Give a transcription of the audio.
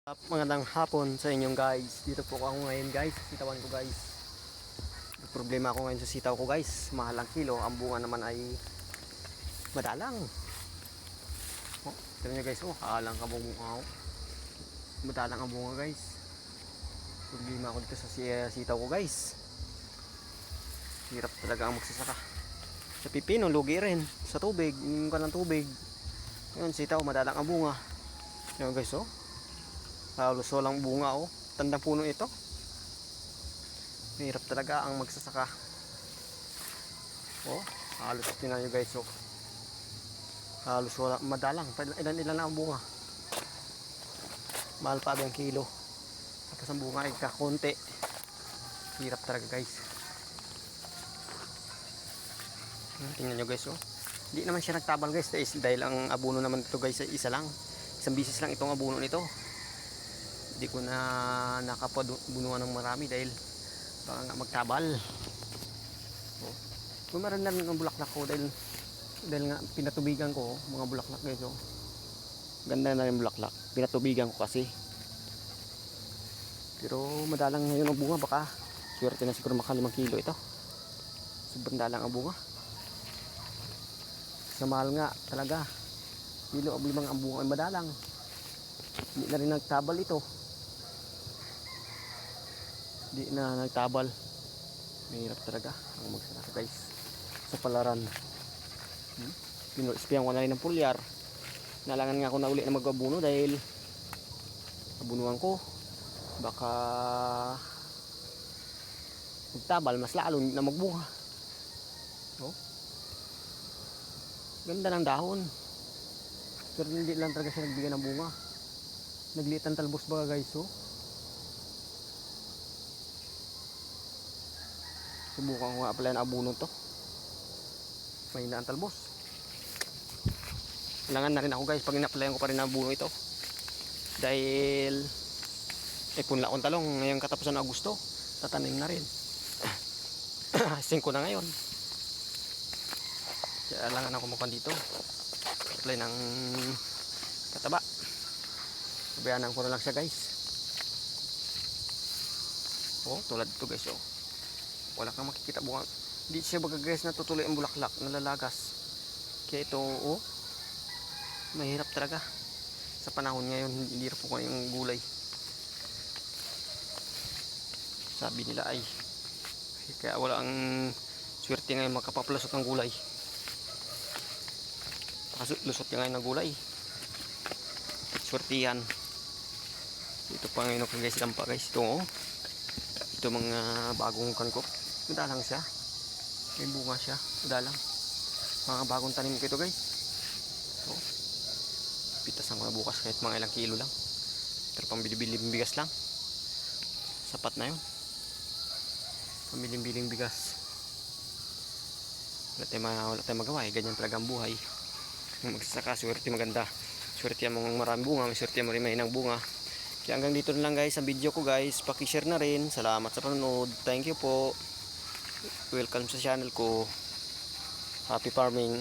Magandang hapon sa inyong guys. Dito po ako ngayon guys, sitawan ko guys. May problema ako ngayon sa sitaw ko guys. Mahal ang kilo, ang bunga naman ay madalang. Oh, tignan nyo guys, oh, halang ka bunga ako. Madalang ang bunga guys. Problema ako dito sa sitaw ko guys. Hirap talaga ang magsasaka. Sa pipino, lugi rin. Sa tubig, inom ka ng tubig. Ngayon, sitaw, madalang ang bunga. Yan guys, oh. Halos walang bunga, oh. Tandang puno ito. Mahirap talaga ang magsasaka. Oh, halos tingnan nyo guys, oh. Halos wala, madalang. Ilan na ang bunga. Mahal pa ang kilo. Tapos ang bunga ay kakunti. Hirap talaga guys. Tingnan nyo guys, oh. Hindi naman siya nagtabal guys, dahil ang abono naman ito guys ay isa lang. Isang bisis lang itong abono nito. Hindi ko na nakapabunuan ng marami dahil baka nga magtabal. Oh. Kumaran na rin ang bulaklak ko dahil nga pinatubigan ko mga bulaklak guys, oh. Ganda na rin bulaklak. Pinatubigan ko kasi. Pero madalang ngayon ang bunga, baka swerte na siguro maka 5 kilo ito. Sobrang dalang ang bunga. Sa mahal nga talaga. Kilo o 5 ang bunga ay madalang. Hindi na rin nagtabal ito. Hindi na nagtabal. Mahirap talaga ang magsasaka guys sa palaran. Ispiyan ko na rin ng pulyar. Nalangan nga ako na uli na mag-abuno dahil abunuan ko baka magtabal mas lalo na magbunga. Oh. Ganda ng dahon. Pero hindi lang talaga siya nagbigay ng bunga. Nagliit ang talbos baga guys, oh. Subukan ko nga pala na abuno to. May na ang talbos. Kailangan na rin ako guys pag ina-applyan ko pa rin na abuno ito. Dahil punla akong talong ngayong katapusan ng Agosto. Tatanim na rin. 5 na ngayon. Kailangan ako mukhang dito. Apply ng kataba. Bayanan ko na lang siya guys. Oh, tulad ito guys, oh. Wala kang makikita bunga. Hindi siya baga guys natutuloy ang bulaklak, nalalagas. Kaya ito, oh, mahirap talaga. Sa panahon ngayon, hindi rin po yung gulay. Sabi nila ay kaya wala ang swerte ngayon makapaplasot ng gulay. Lusot ka ngayon ng gulay. Swertihan. Ito pa ngayon ako guys, dampa guys. Ito, oh. Ito mga bagong kanko. Madalang siya. May bunga siya. Madalang. Mga bagong tanim ko ito guys. Oh. Pitasan ko na bukas kahit mga ilang kilo lang. Pero pambilibiling bigas lang. Sapat na yun. Pambilibiling bigas. Wala tayong magawa eh. Ganyan talaga ang buhay. Magsasaka, swerte maganda. Swerte ang mga maraming bunga. May swerte ang marimay ng bunga. Kaya hanggang dito na lang guys ang video ko guys. Paki-share na rin. Salamat sa panonood. Thank you po. Welcome sa channel ko. Happy farming.